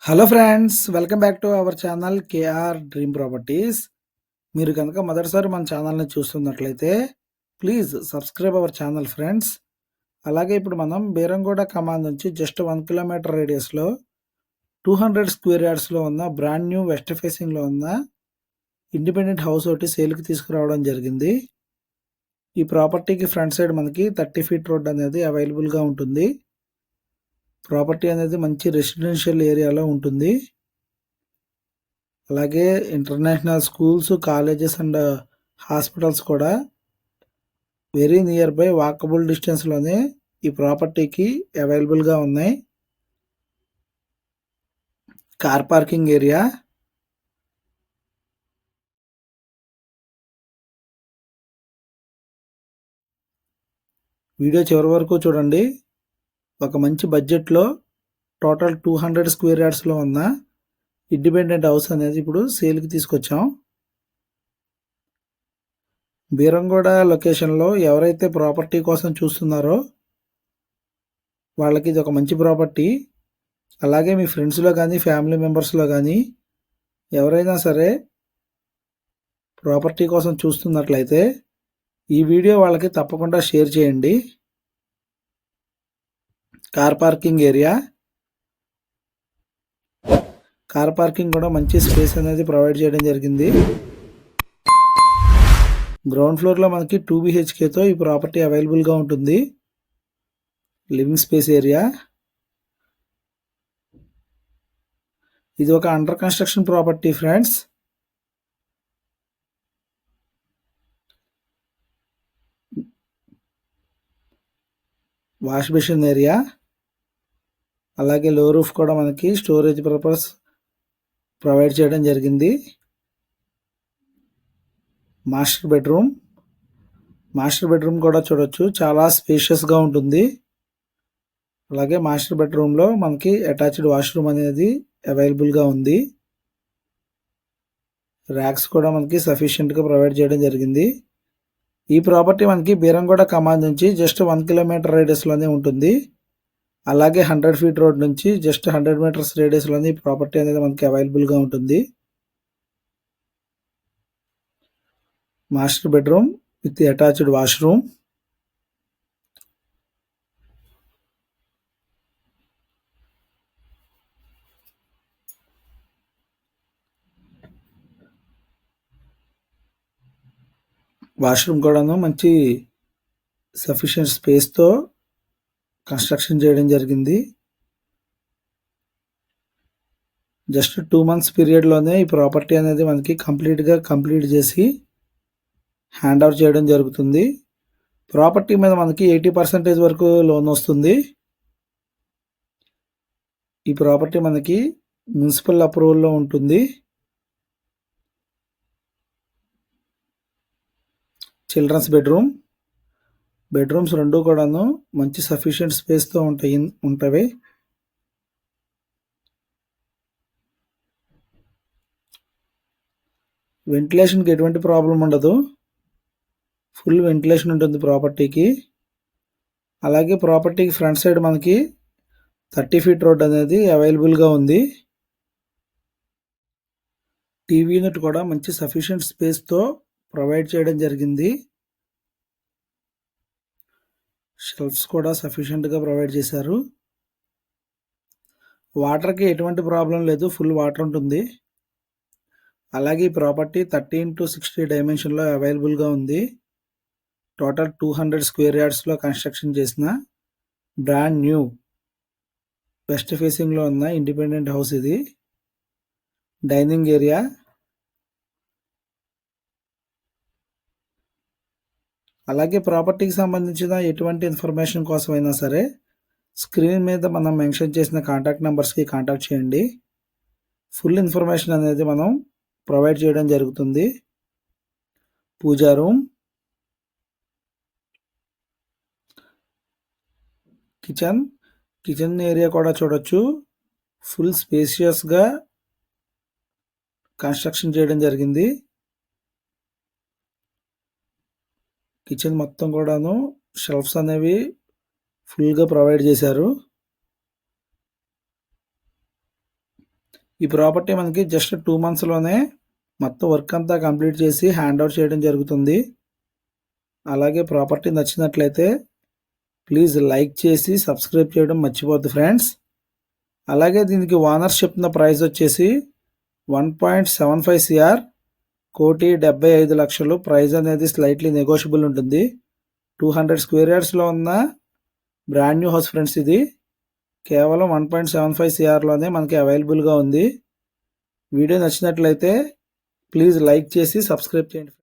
Hello friends, welcome back to our channel KR dream properties. మీరు కనుక మొదటిసారి మన ఛానల్ని చూస్తున్నట్లయితే please subscribe our channel friends. అలాగే ఇప్పుడు మనం బీరంగూడ కమాండ్ నుంచి జస్ట్ 1 కిలోమీటర్ రేడియస్లో 200 స్క్వేర్ యార్డ్స్లో ఉన్న బ్రాండ్ న్యూ వెస్ట్ ఫేసింగ్లో ఉన్న ఇండిపెండెంట్ హౌస్ ఒకటి సేల్కి తీసుకురావడం జరిగింది. ఈ ప్రాపర్టీకి ఫ్రంట్ సైడ్ మనకి 30 ఫీట్ రోడ్ అనేది అవైలబుల్గా ఉంటుంది. ప్రాపర్టీ అనేది మంచి రెసిడెన్షియల్ ఏరియాలో ఉంటుంది. అలాగే international schools, colleges and hospitals కూడా వెరీ నియర్ బై వాకబుల్ డిస్టెన్స్లోనే ఈ ప్రాపర్టీకి అవైలబుల్గా ఉన్నాయి. కార్ పార్కింగ్ ఏరియా, వీడియో చివరి వరకు చూడండి. ఒక మంచి బడ్జెట్లో టోటల్ 200 స్క్వేర్ యార్డ్స్లో ఉన్న ఇండిపెండెంట్ హౌస్ అనేది ఇప్పుడు సేల్కి తీసుకొచ్చాం. బీరంగూడ లొకేషన్లో ఎవరైతే ప్రాపర్టీ కోసం చూస్తున్నారో వాళ్ళకి ఇది ఒక మంచి ప్రాపర్టీ. అలాగే మీ ఫ్రెండ్స్లో కానీ ఫ్యామిలీ మెంబర్స్లో కానీ ఎవరైనా సరే ప్రాపర్టీ కోసం చూస్తున్నట్లయితే ఈ వీడియో వాళ్ళకి తప్పకుండా షేర్ చేయండి. Car parking area, car parking కూడా మంచి స్పేస్ అనేది ప్రొవైడ్ చేయడం జరిగింది. గ్రౌండ్ ఫ్లోర్లో మనకి 2 BHKతో ఈ ప్రాపర్టీ అవైలబుల్గా ఉంటుంది. లివింగ్ స్పేస్ ఏరియా, ఇది ఒక under construction property friends. Wash basin area, అలాగే లో రూఫ్ కూడా మనకి స్టోరేజ్ పర్పస్ ప్రొవైడ్ చేయడం జరిగింది. మాస్టర్ బెడ్రూమ్ కూడా చూడొచ్చు, చాలా స్పేషియస్గా ఉంటుంది. అలాగే మాస్టర్ బెడ్రూమ్లో మనకి అటాచ్డ్ వాష్రూమ్ అనేది అవైలబుల్గా ఉంది. ర్యాక్స్ కూడా మనకి సఫిషియెంట్గా ప్రొవైడ్ చేయడం జరిగింది. ఈ ప్రాపర్టీ మనకి బీరంగూడ కమాండ్ నుంచి జస్ట్ 1 కిలోమీటర్ రేడియస్లోనే ఉంటుంది. అలాగే 100 ఫీట్ రోడ్ నుంచి జస్ట్ 100 మీటర్స్ రేడియస్లోనే ఈ ప్రాపర్టీ అనేది మనకి అవైలబుల్గా ఉంటుంది. Master bedroom with attached washroom, washroom కూడాను మంచి సఫిషియెంట్ స్పేస్తో కన్స్ట్రక్షన్ చేయడం జరిగింది. జస్ట్ 2 months పీరియడ్లోనే ఈ ప్రాపర్టీ అనేది మనకి కంప్లీట్ చేసి హ్యాండ్ ఓవర్ చేయడం జరుగుతుంది. ప్రాపర్టీ మీద మనకి 80% వరకు లోన్ వస్తుంది. ఈ ప్రాపర్టీ మనకి మున్సిపల్ అప్రూవల్లో ఉంటుంది. చిల్డ్రన్స్ బెడ్రూమ్స్ రెండు కూడాను మంచి సఫిషియెంట్ స్పేస్తో ఉంటాయి. వెంటిలేషన్కి ఎటువంటి ప్రాబ్లం ఉండదు, ఫుల్ వెంటిలేషన్ ఉంటుంది ప్రాపర్టీకి. అలాగే ప్రాపర్టీకి ఫ్రంట్ సైడ్ మనకి 30 ఫీట్ రోడ్ అనేది అవైలబుల్గా ఉంది. టీవీ యూనిట్ కూడా మంచి సఫిషియెంట్ స్పేస్తో ప్రొవైడ్ చేయడం జరిగింది. షెల్ఫ్స్ కూడా సఫిషియెంట్గా ప్రొవైడ్ చేశారు. వాటర్కి ఎటువంటి ప్రాబ్లం లేదు, ఫుల్ వాటర్ ఉంటుంది. అలాగే ఈ ప్రాపర్టీ 30x60 డైమెన్షన్లో అవైలబుల్గా ఉంది. టోటల్ 200 స్క్వేర్ యార్డ్స్లో కన్స్ట్రక్షన్ చేసిన బ్రాండ్ న్యూ వెస్ట్ ఫేసింగ్లో ఉన్న ఇండిపెండెంట్ హౌస్ ఇది. డైనింగ్ ఏరియా, అలాగే ప్రాపర్టీకి సంబంధించిన ఎటువంటి ఇన్ఫర్మేషన్ కోసమైనా సరే స్క్రీన్ మీద మనం మెన్షన్ చేసిన కాంటాక్ట్ నెంబర్స్కి కాంటాక్ట్ చేయండి. ఫుల్ ఇన్ఫర్మేషన్ అనేది మనం ప్రొవైడ్ చేయడం జరుగుతుంది. పూజా రూమ్, కిచెన్ ఏరియా కూడా చూడొచ్చు, ఫుల్ స్పేషియస్గా కన్స్ట్రక్షన్ చేయడం జరిగింది. కిచెన్ మొత్తం కూడాను షెల్ఫ్స్ అనేవి ఫుల్గా ప్రొవైడ్ చేశారు. ఈ ప్రాపర్టీ మనకి జస్ట్ 2 మంత్స్లోనే మొత్తం వర్క్ అంతా కంప్లీట్ చేసి హ్యాండ్ ఓవర్ చేయడం జరుగుతుంది. అలాగే ప్రాపర్టీ నచ్చినట్లయితే ప్లీజ్ లైక్ చేసి సబ్స్క్రైబ్ చేయడం మర్చిపోద్దు ఫ్రెండ్స్. అలాగే దీనికి ఓనర్స్ చెప్తున్న ప్రైస్ వచ్చేసి 1.75 CR, 1,75,00,000. ప్రైస్ అనేది స్లైట్లీ నెగోషియబుల్ ఉంటుంది. 200 స్క్వేర్ యార్డ్స్లో ఉన్న బ్రాండ్ న్యూ హౌస్ ఫ్రెండ్స్. ఇది కేవలం 1.75 CRలోనే మనకి అవైలబుల్గా ఉంది. వీడియో నచ్చినట్లయితే ప్లీజ్ లైక్ చేసి సబ్స్క్రైబ్ చేయండి.